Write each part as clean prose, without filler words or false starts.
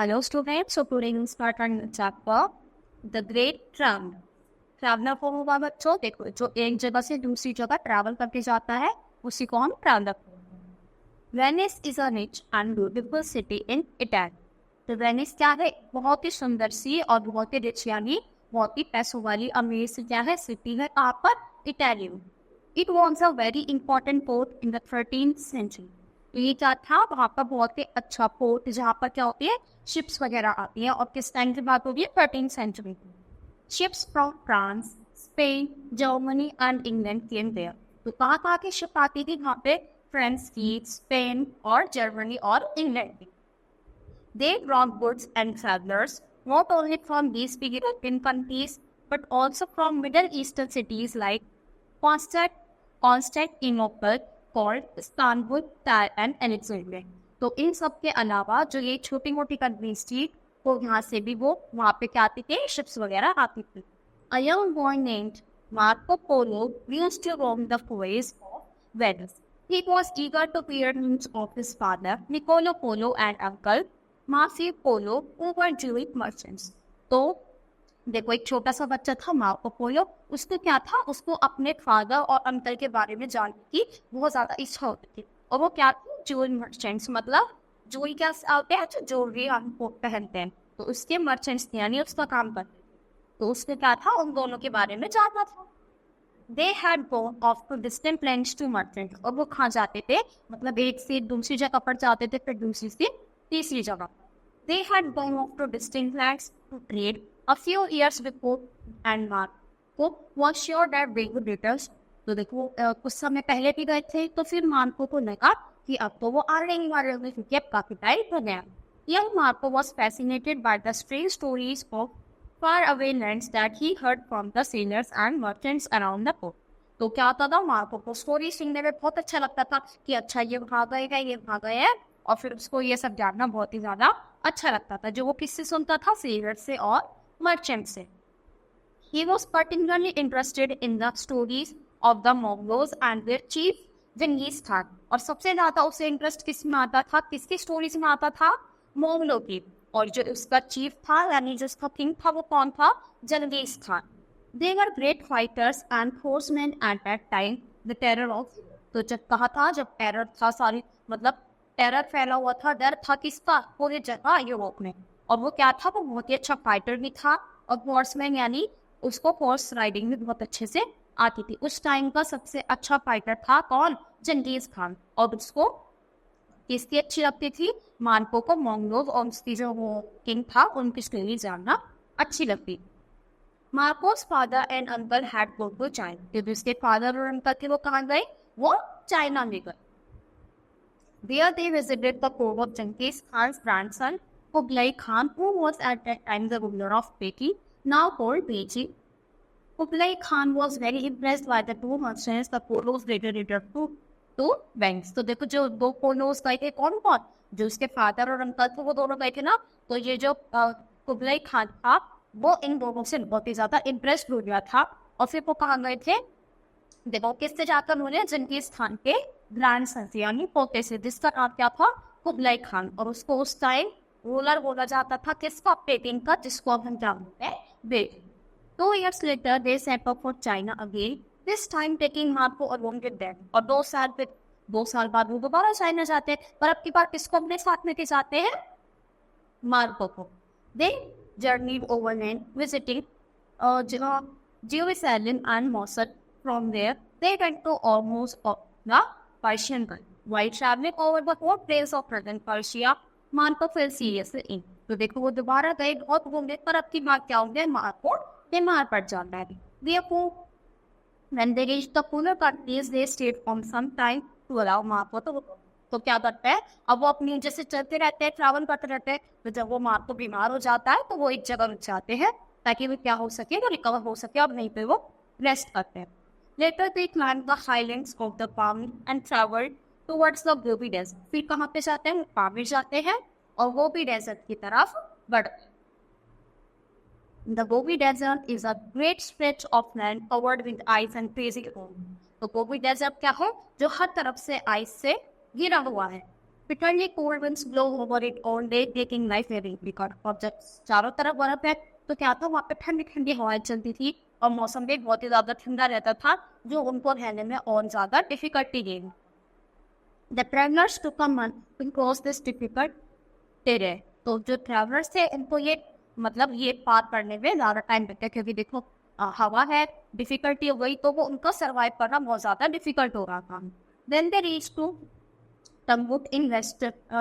Hello students, so today we start on the chapter The Great Traveler. Traveller कौन होगा बच्चों? देखो, जो एक जगह से दूसरी जगह ट्रैवल करके जाता है उसी को हम ट्रैवलर कहते हैं। Venice is a rich and beautiful city in Italy. तो वेनिस क्या है? बहुत ही सुंदर सी और बहुत ही रिच यानी बहुत ही पैसों वाली अमीर सी क्या है सिटी है कहाँ पर? इटली में। It was a very important port in the 13th century. तो ये क्या था? वहाँ पर बहुत ही अच्छा पोर्ट जहाँ पर क्या होती है, शिप्स वगैरह आती है। और किस टाइम की बात होगी? 13th सेंचुरी की। Ships from France, Spain, Germany and England came there. तो कहाँ की शिप आती थी वहाँ पे? फ्रांस की, स्पेन और जर्मनी और इंग्लैंड की। They brought goods and travelers not only from these big European countries but also from Middle Eastern cities like Constantinople, called Istanbul, Tyre and Alexandria. तो इन सब के अलावा जो ये छोटी मोटी कंट्रीज थी वो यहाँ से भी वो वहाँ पे क्या आती थी? शिप्स वगैरह आती थी। A young boy named Marco Polo used to roam the quays of Venice. He was eager to hear news of his father, Niccolo Polo, and uncle Maffeo Polo, who were Jewish merchants. तो देखो, एक छोटा सा बच्चा था Marco Polo, उसको क्या था? उसको अपने फादर और अंकल के बारे में जानने की बहुत ज्यादा इच्छा होती थी। और वो क्या थी? Jewellery merchants. मतलब ज्वेलरी क्या होते हैं? जो ज्वेलरी हम पहनते हैं, तो उसके मर्चेंट्स थे यानी उसका काम करते थे। तो उसने क्या था? उन दोनों के बारे में जानना था। They had gone off to distant lands to merchant. और वो कहाँ जाते थे? मतलब एक से दूसरी जगह पर जाते थे, फिर दूसरी से तीसरी जगह। They had gone off to distant lands to trade a few years before, and Marco was sure that they would return. तो देखो कुछ समय पहले भी गए थे, तो फिर मार्को को लगा कि अब तो वो आ रही वाले में, क्योंकि अब काफी टाइम हो गया। Young Marco was fascinated by the strange stories of far away lands that he heard from the sailors and merchants around the port. तो क्या होता था? मार्को को स्टोरी सुनने में बहुत अच्छा लगता था कि अच्छा ये वहाँ गए हैं, ये वहाँ गए हैं, और फिर उसको ये सब जानना बहुत ही ज्यादा अच्छा लगता था। जो वो किससे सुनता था? सेलर से और मर्चेंट से। He was particularly interested in the stories of the Mongols and their chief Genghis Khan. और सबसे ज्यादा उसे इंटरेस्ट किस में आता था? किसकी स्टोरीज में आता था? मोंगलों की। और जो उसका चीफ था यानी जिसका किंग था वो कौन था? जंगीज Khan. They were great fighters and horsemen at that time. The terror of, तो जब कहा था, जब टेरर था सारी, मतलब टेरर फैला हुआ था, डर था किसका? पूरी जगह यूरोप में। और वो क्या था? वो बहुत ही अच्छा फाइटर भी था और हॉर्समैन यानी उसको हॉर्स राइडिंग भी बहुत अच्छे से आती थी। उस टाइम का सबसे अच्छा फाइटर था कौन? जंगीज खान। और उसको किसकी अच्छी लगती थी? मार्को को मंगोल और उसकी जो वो किंग था उनकी स्टोरी जानना अच्छी लगती। Marco's father and uncle had gone to China. जब उसके फादर और अंकल थे वो कहाँ गए? वो चाइना में गए। There they visited the court of Genghis Khan's grandson, Kublai Khan, who was at that time the ruler of Peking, now called Beijing. Kublai Khan was very impressed by the two merchants the Polos later returned to Venice. तो देखो, जो दो पोलोस गए थे कौन कौन? जो उसके फादर और अंकल थे वो दोनों गए थे ना। तो ये जो कुबलाई खान था वो इन दोनों से बहुत ही ज्यादा इम्प्रेस्ड हो गया था। और फिर वो कहाँ गए थे? देखो किससे जाकर उन्होंने? जंगीज खान के ग्रैंड सन से यानी पोते से, जिसका नाम क्या था? Kublai Khan. और उसको उस टाइम रूलर बोला जाता था किसका? पेकिंग का, जिसको अब हम जानते हैं betting. 2 years later they set off for China again, this time taking Marco along with them. और 2 साल बाद वो दोबारा चाइना जाते हैं, पर अब की बार किसको अपने साथ में के जाते हैं? मार्को को। They journeyed overland visiting Jerusalem and Mosul. From there they went to almost the Persian Gulf. While traveling over the whole place of present Persia, Marco fell seriously ill. तो देखो वो दोबारा गए, बहुत घूमने, पर अब की बात क्या हो गया? मार्को बीमार पड़ जाता है। Therefore, when they reached the polar countries, they stayed for some time to allow Marco तो क्या करते हैं? अब वो अपनी जैसे चलते रहते हैं, ट्रैवल करते रहते हैं। तो जब वो मार्को बीमार हो जाता है तो वो एक जगह रुक जाते हैं ताकि वो क्या हो सके, वो रिकवर हो सके। अब नहीं पे वो रेस्ट करते हैं। Later they climbed the highlands of the Pamir and traveled towards the Gobi Desert. फिर कहाँ पे जाते हैं? पामिर जाते हैं और गोबी डेजर्ट की तरफ बढ़ते हैं। The Gobi Desert is a great stretch of land covered with ice and freezing cold. तो गोबी डेजर्ट क्या है? जो हर तरफ से आइस से घिरा हुआ है। Bitterly cold winds blow over it all day, taking life very difficult. और जब चारों तरफ बर्फ है तो क्या था, वहाँ पे ठंडी ठंडी हवाएं चलती थी और मौसम भी बहुत ही ज्यादा ठंडा रहता था, जो उनको रहने में और ज्यादा डिफिकल्टी देगी. The travelers took a month to cross this difficult terrain. तो जो ट्रैवलर्स थे उनको ये मतलब ये पार करने में ज़्यादा टाइम लगता है, क्योंकि देखो हवा है, डिफिकल्टी हो गई, तो वो उनका सर्वाइव करना बहुत ज़्यादा डिफिकल्ट हो रहा था. Then they reached to Tambuk in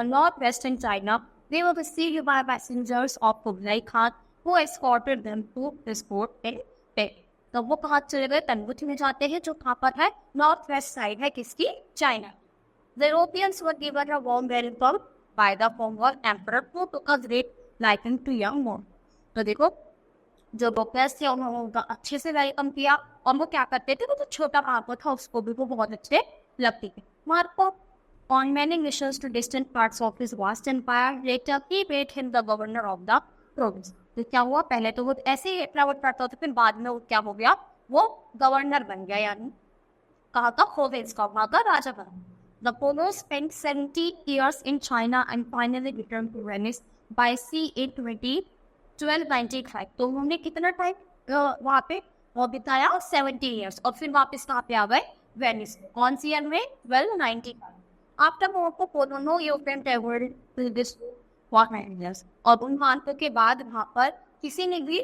northwestern China. They were received by passengers of Kublai Khan, who escorted them to his port in Pek. तो वो कहाँ चले गए, तंबुक में जाते हैं, जो कहाँ पर है, नॉर्थ वेस्ट साइड है किसकी, China. The Europeans were given a warm welcome by the former emperor, who took a great liking to young Mon. तो देखो जो यूरोपियंस थे उन्होंने उनका अच्छे से वेलकम किया, और वो क्या करते थे, वो तो छोटा मार्को था उसको भी वो बहुत अच्छे लगते थे. Marco on many missions to distant parts of his vast empire, later he made him the governor of the province. तो क्या हुआ, पहले तो वो ऐसे ही ट्रैवल करता था, फिर बाद में वो क्या हो गया, वो गवर्नर बन गया, यानी कहा का प्रोविंस का, वहाँ का राजा बना. The Polo spent 70 years in China and finally returned to Venice by sea in 1295. तो उन्होंने कितना टाइम वहाँ पे वो बिताया, 70 years, और फिर वापस कहाँ पे आ गए, वेनिस. कौन सी ईयर में, 1295. After Marco Polo, no European traveled to this for 9 years. और उन मानकों के बाद वहाँ पर किसी ने भी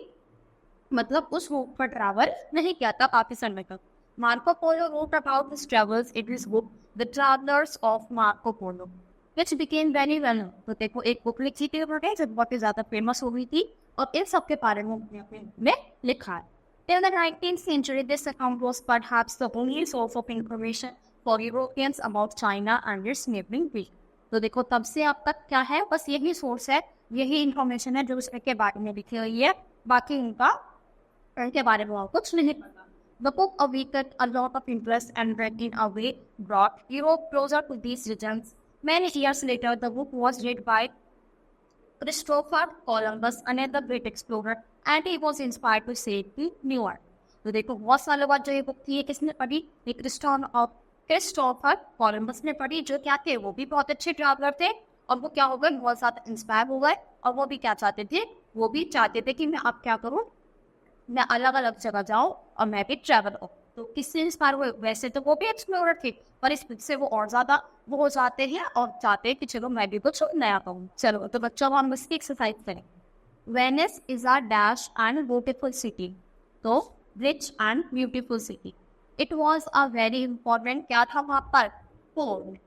मतलब उस रूट पर ट्रैवल नहीं किया था काफी समय तक. Marco Polo wrote about his travels in his book The Travelers of Marco Polo, which became very well known. तो देखो एक बुक लिखी थी उन्होंने जो बहुत ही ज्यादा फेमस हो गई थी, और इन सब के बारे में अपने में लिखा है. In the 19th century, this account was perhaps the only source of information for Europeans about China and its neighboring region. तो देखो तब से अब तक क्या है, बस यही सोर्स है, यही इंफॉर्मेशन है जो उसके बारे में लिखी हुई है, बाकी उनके बारे में कुछ नहीं पता. The book awakened a lot of interest and read in a way brought Europe closer to these regions. Many years later, the book was read by Christopher Columbus, another great explorer, and he was inspired to sail to New York. तो देखो बहुत सालों बाद जो ये book थी, ये किसने पढ़ी, ये क्रिस्टोफर कोलंबस ने पढ़ी, जो क्या थे, वो भी बहुत अच्छे ट्रैवलर थे, और वो क्या हो गए, बहुत ज़्यादा इंस्पायर हो गए, और वो भी क्या चाहते थे, वो भी चाहते थे कि मैं अब क्या करूँ, मैं अलग अलग जगह जाऊँ और मैं भी ट्रैवल हो. तो किससे इंस्पायर हुए, वैसे तो वो भी एक्सप्लोरर थे, पर इस बुक से वो और ज़्यादा वो हो जाते हैं और चाहते हैं कि चलो मैं भी कुछ नया कहूँ. चलो तो बच्चों हम इसकी एक्सरसाइज करें. Venice is a dash and beautiful city. तो rich and beautiful city. It was a very important, क्या था वहाँ पर, port.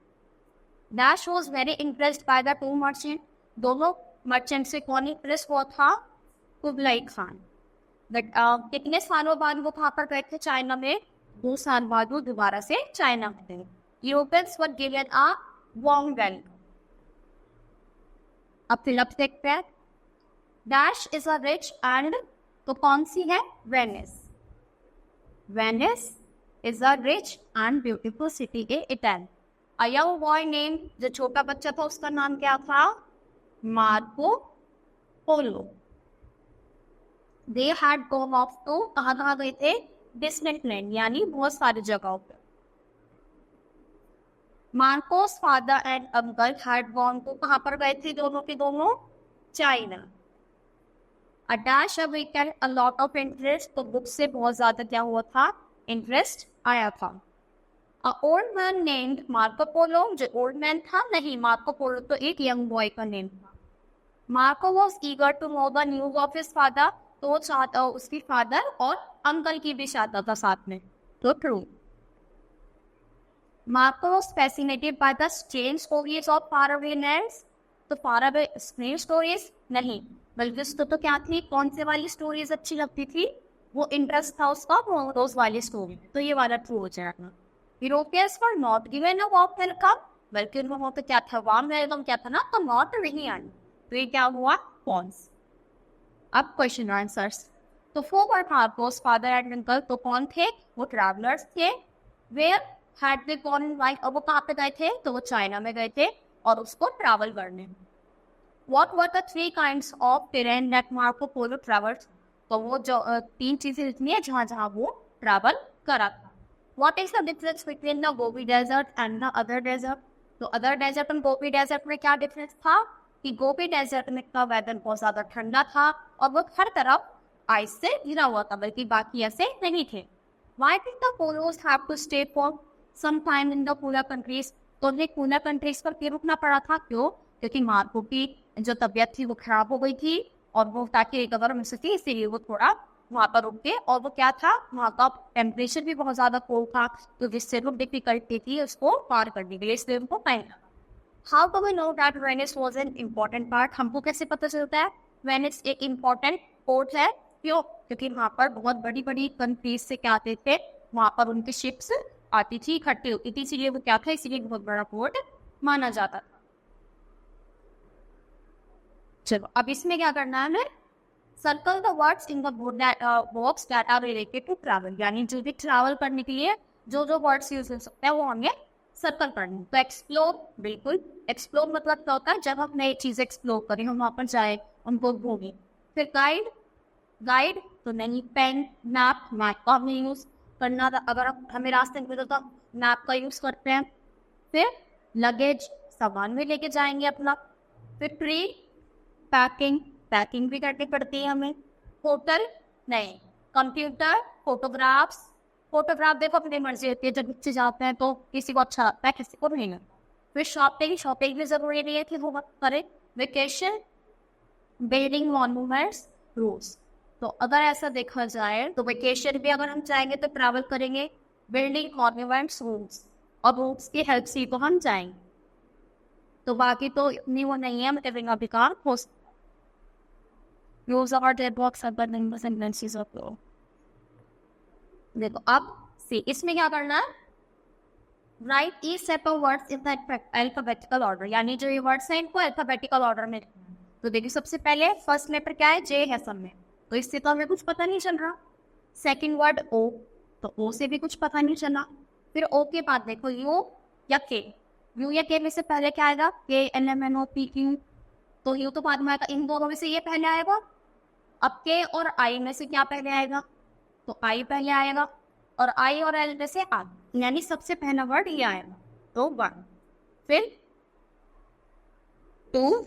Dash was very impressed by the two merchant. दोनों मर्चेंट से कौन इम्प्रेस हुआ था, कुबलाई खान. कितने सालों बाद वो कहाँ पर गए थे, चाइना में, 2 साल बाद वो दोबारा से चाइना में गए. Europeans were given a warm welcome. अब फिर देखते हैं. Dash is a rich and, तो कौन सी है, Venice. Venice is a rich and beautiful city in Italy. A young boy name, जो छोटा बच्चा था उसका नाम क्या था, Marco Polo. They had gone off to कहाँ गए थे, डिस्टेंट लैंड, यानी बहुत सारी जगहों पे. Marco's father and uncle had gone to, कहाँ पर गए थे दोनों के दोनों, China. A dash awakened a lot of interest, तो बुक से बहुत ज्यादा क्या हुआ था, इंटरेस्ट आया था. A old man named Marco Polo, जो ओल्ड मैन था, नहीं मार्को पोलो तो एक यंग बॉय का नेम था. Marco was eager to know the news of his father, तो चाहता उसकी फादर और अंकल की भी चाहता था साथ में, तो true. Marco was fascinated by the strange stories of faraway lands. तो faraway strange stories नहीं, बल्कि उसको तो क्या थी, कौन से वाली स्टोरीज अच्छी लगती थी, वो इंटरेस्ट था उसका रोज वाली स्टोरी, तो ये वाला ट्रू हो जाएगा. Europeans were not given a warm welcome, बल्कि उन्होंने तो क्या था, वार्म वेलकम क्या था ना, तो नॉट नहीं आई, तो ये क्या हुआ, फॉल्स. अब क्वेश्चन आंसर्स. तो for Marco's father and uncle, तो कौन थे, वो ट्रैवलर्स थे. Where had they gone in life, और वो कहाँ पे गए थे, तो वो चाइना में गए थे और उसको ट्रैवल करने. What were the 3 kinds of terrain that Marco Polo travels, तो वो जो 3 चीजें लिखनी है जहाँ जहाँ वो ट्रैवल करा था. What is the difference between the Gobi desert and the other desert, तो अदर डेजर्ट और गोबी डेजर्ट में क्या डिफरेंस था कि गोबी डेजर्ट में का वेदर बहुत ज्यादा ठंडा था और वो हर तरफ आइस से घिरा हुआ था, बल्कि बाकी ऐसे नहीं थे। Why did the polos have to stay for some time in the cooler countries? तो उन्हें कूलर कंट्रीज पर क्यों रुकना पड़ा था? क्यों? क्योंकि मार्को की जो तबीयत थी वो खराब हो गई थी और वो ताकि रिकवर मिल सके, इसीलिए वो थोड़ा वहां पर रुक के, और वो क्या था, वहां का टेम्परेचर भी बहुत ज्यादा कोल्ड था, तो जिससे वो डिफिकल्टी थी उसको पार करने के लिए, इसलिए उनको टाइम लगा। How do we know that Venice was an important part? हमको कैसे पता चलता है वेनिस एक इम्पोर्टेंट पोर्ट है? क्यों? क्योंकि वहां पर बहुत बड़ी बड़ी कंट्रीज से क्या आते थे, वहां पर उनकी शिप्स आती थी, इकट्ठी होती थी, इसीलिए वो क्या था, इसीलिए बहुत बड़ा पोर्ट माना जाता था। चलो अब इसमें क्या करना है हमें, circle the words in the box that are related to travel, यानी जो भी ट्रैवल करने के लिए जो जो वर्ड्स यूज हो सकते हैं वो हमें सर्कल करना। तो एक्सप्लोर, बिल्कुल, एक्सप्लोर मतलब क्या होता है, जब हम नई चीज एक्सप्लोर करें, हम वहां पर जाए, उनको घूमें। फिर गाइड, गाइड तो नहीं, पेन, मैप, मैप का हमें यूज करना था, अगर हमें रास्ते में मिले तो मैप का यूज करते हैं। फिर लगेज, सामान भी लेके जाएंगे अपना। फिर ट्री, पैकिंग, पैकिंग भी करनी पड़ती है हमें। होटल नहीं, कंप्यूटर, फोटोग्राफ्स, फोटोग्राफ देखो अपनी मर्जी होती है, जब बच्चे जाते हैं तो किसी को अच्छा लगता है, किसी को नहीं। फिर शॉपिंग, शॉपिंग भी जरूरी नहीं है कि वो वक्त करें। Vacation, building monuments, rules. तो अगर ऐसा देखा जाए तो वेकेशन भी अगर हम जाएंगे तो ट्रैवल करेंगे, बिल्डिंग मॉन्यूमेंट्स, रूल्स, और रूल्स की हेल्प से तो हम जाएंगे। तो बाकी तो इतनी वो नहीं है, मतलब इनका विकार हो सकता है। Rules are dead blocks are but numbers and lenses of law. देखो अब सी, इसमें क्या करना है, right each set of words in the alphabetical order, यानी जो ये वर्ड्स हैं इनको अल्फाबेटिकल ऑर्डर में। तो देखिए सबसे पहले फर्स्ट लेटर क्या है, जे है सब में, तो इससे तो हमें कुछ पता नहीं चल रहा। सेकंड वर्ड ओ, तो ओ से भी कुछ पता नहीं चला। फिर ओ के बाद देखो यू या के, यू या के में से पहले क्या आएगा, K L M N O P Q, तो यू तो बाद में आएगा, इन दोनों में से ये पहले आएगा। अब के और आई में से क्या पहले आएगा, तो आई पहले आएगा, और आई और एल में से आ, यानी सबसे पहला वर्ड ये आएगा, तो 1, फिर 2,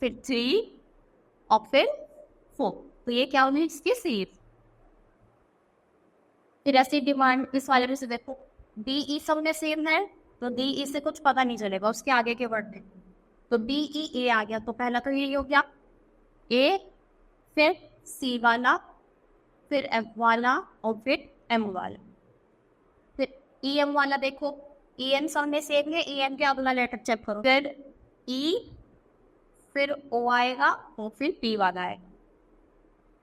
फिर 3 और फिर 4। तो ये क्या होगी इसकी सीरीज। फिर ऐसी डिमांड इस वाले में से देखो डी ई सब में सेम है, तो डी ई से कुछ पता नहीं चलेगा, उसके आगे के वर्ड में। तो डी ई ए आ गया, तो पहला तो ये हो गया ए, फिर सी वाला, फिर एफ वाला, और फिर एम वाला। फिर ई एम वाला देखो, ई एम सामने सेम है, ई एम के अगला लेटर चेक करो, फिर ई, फिर ओ आएगा, और फिर पी वाला आएगा।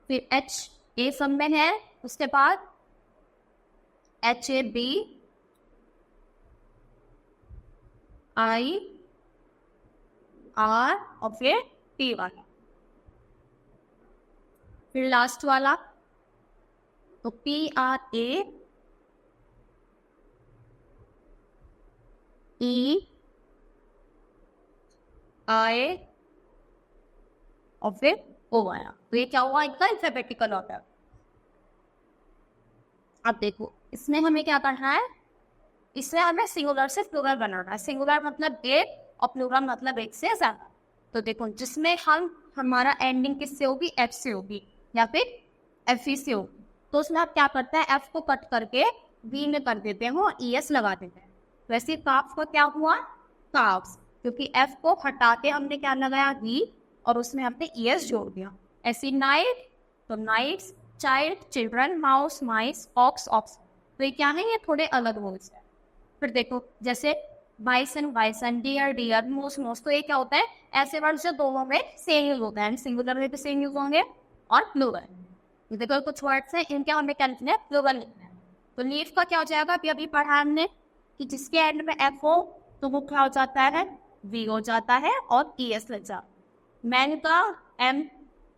फिर एच ए सब में है, उसके बाद H A B, I R, और फिर टी वाला। फिर लास्ट वाला तो पी आर ए, ई आई, और फिर ओ आया। तो ये क्या हुआ, इनका अल्फाबेटिकल ऑर्डर। अब देखो इसमें हमें क्या करना है, इसमें हमें सिंगुलर से प्लूरल बनाना है। सिंगुलर मतलब एक और प्लूरल मतलब एक से ज्यादा। तो देखो जिसमें हम हमारा एंडिंग किससे होगी, एफ से होगी या फिर एफ ई से होगी, तो उसमें आप क्या करते हैं, एफ को कट करके वी में कर देते हैं और ई एस लगा देते हैं। वैसे काफ्स को क्या हुआ, काफ्स, क्योंकि एफ को हटा के हमने क्या लगाया, वी, और उसमें हमने ई एस जोड़ दिया। ऐसी नाइट, तो नाइट्स, चाइल्ड, चिल्ड्रन, माउस, माइस, ऑक्स, ऑक्स। तो ये क्या है, ये थोड़े अलग वर्ड्स है। फिर देखो जैसे बाइसन, बाइसन, डियर, डियर, मोस, मोस, तो ये क्या होता है, ऐसे वर्ड जो दोनों में सेम यूज होता है, सिंगुलर में भी सेम यूज होंगे और प्लूरल। देखो कुछ वर्ड्स हैं इनके हमें क्या लिखना है, प्लूरल लिखना है। तो लीफ का क्या हो जाएगा, अभी अभी पढ़ा हमने कि जिसके एंड में एफ हो तो वो क्या हो जाता है, वी हो जाता है और ई एस लग जाता है। मैन का एम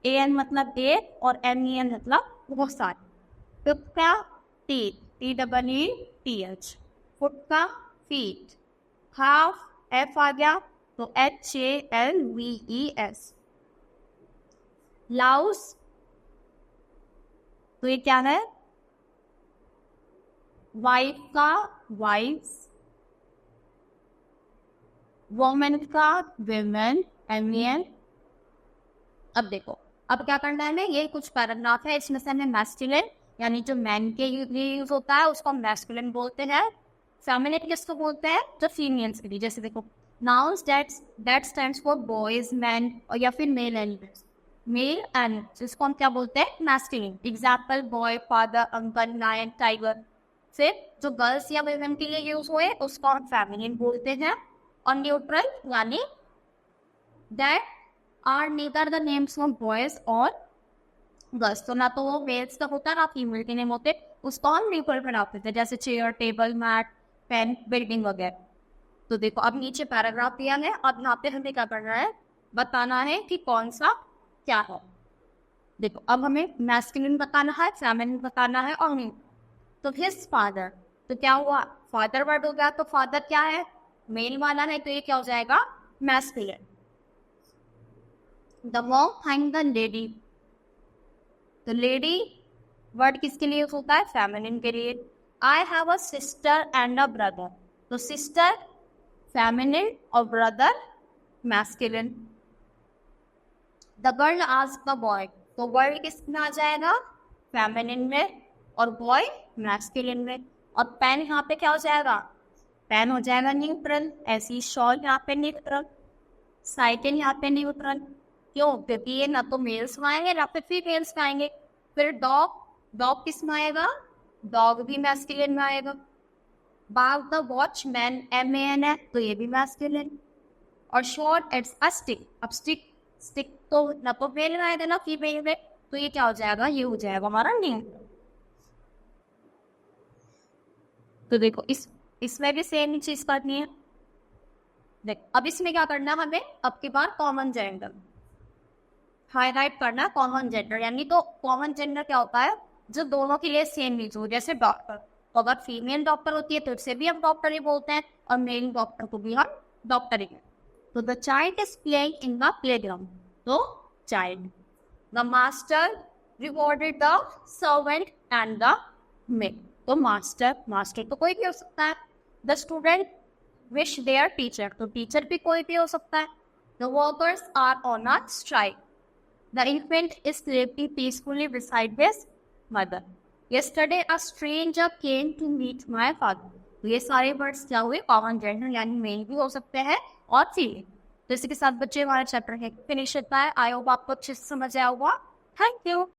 ए एन मतलब एक, और एम ई एन मतलब बहुत सारे। फिर क्या, T, T double E T H. Foot का फीट। हाफ, एफ आ गया तो H A L V E S. Laue's, तो ये क्या है, वाइफ का वाइफ्स। वोमेन का विमेन, एमियन। अब देखो, अब क्या करना है हमें, ये कुछ पैराग्राफ है, इसमें से हमें मैस्कुलिन यानी जो मैन के लिए यूज होता है उसको मैस्कुलिन बोलते हैं। फेमिनिन किसको बोलते हैं, जो फीमेल्स के लिए। जैसे देखो, nouns that stands for boys, man और या फिर मेल एनिमल्स। मेल एनिमल्स जिसको हम क्या बोलते हैं, masculine. Example, boy, father, uncle, lion, tiger. फिर जो गर्ल्स या वुमेन के लिए यूज हुए उसको हम फेमिनिन बोलते हैं। और न्यूट्रल यानी that are neither the names of boys और गर्ल्स। तो ना तो वो मेल्स का होता है ना फीमेल के नेम होते, उसको हम न्यूट्रल बनाते थे, जैसे chair, table, mat, pen, building वगैरह। तो देखो, अब नीचे पैराग्राफ दिया है, अब यहाँ पे हमें क्या करना है, बताना है कि कौन सा क्या है। देखो, अब हमें मैस्कुलिन बताना है, फेमिनिन बताना है और न्यूट्रल। तो हिज फादर, तो क्या हुआ, फादर वर्ड हो गया, तो फादर क्या है, मेल वाला है, तो ये क्या हो जाएगा, masculine. The monk thank the lady, तो लेडी वर्ड किसके लिए यूज होता है, फेमिनिन के लिए। I have a sister and a brother, तो सिस्टर फेमिनिन और brother masculine. The girl asked the boy, तो गर्ल किस में आ जाएगा, फेमिनिन में, और बॉय मैस्कुलिन में। और पेन यहाँ पे क्या हो जाएगा, पेन हो जाएगा न्यूट्रल। ऐसी शॉल यहाँ पे न्यूट्रल, साइकिल यहाँ पे न्यूट्रल। क्यों, क्योंकि ये ना तो मेल्स में आएंगे ना फिर फीमेल्स में आएंगे। फिर डॉग, डॉग किस में आएगा, डॉग भी मैस्कुलिन में आएगा। बाग द वॉचमैन, MAN है, तो ये भी मैस्कुलिन। और शॉर्ट इट्स अ स्टिक, अब स्टिक, स्टिक तो ना तो मेल में आएगा ना फीमेल में, तो ये क्या हो जाएगा, ये हो जाएगा हमारा न्यूट्रल। तो देखो, इसमें भी सेम चीज करनी है। देख, अब इसमें क्या करना है हमें, अब की बार कॉमन जेंडर हाईलाइट करना, कॉमन जेंडर। यानी तो कॉमन जेंडर क्या होता है, जो दोनों के लिए सेम यूज हो। जैसे डॉक्टर, तो अगर फीमेल डॉक्टर होती है तो इसे भी हम डॉक्टर ही बोलते हैं, और मेल डॉक्टर को भी हम डॉक्टर ही कहते हैं। तो the child is playing in the playground, तो child. The master rewarded the servant and the maid, तो मास्टर, मास्टर तो कोई भी हो सकता है। The student wish their teacher, तो टीचर भी कोई भी हो सकता है। The workers are on a strike, the infant is sleeping peacefully beside his mother. Yesterday a stranger came to meet my father. तो ये सारे वर्ड्स क्या हुए, कॉमन जेंडर, यानी मेल भी हो सकते हैं और फीमेल। तो इसी के साथ बच्चे हमारा चैप्टर है फिनिश होता है। आई होप आपको अच्छे से समझ आया होगा। Thank you.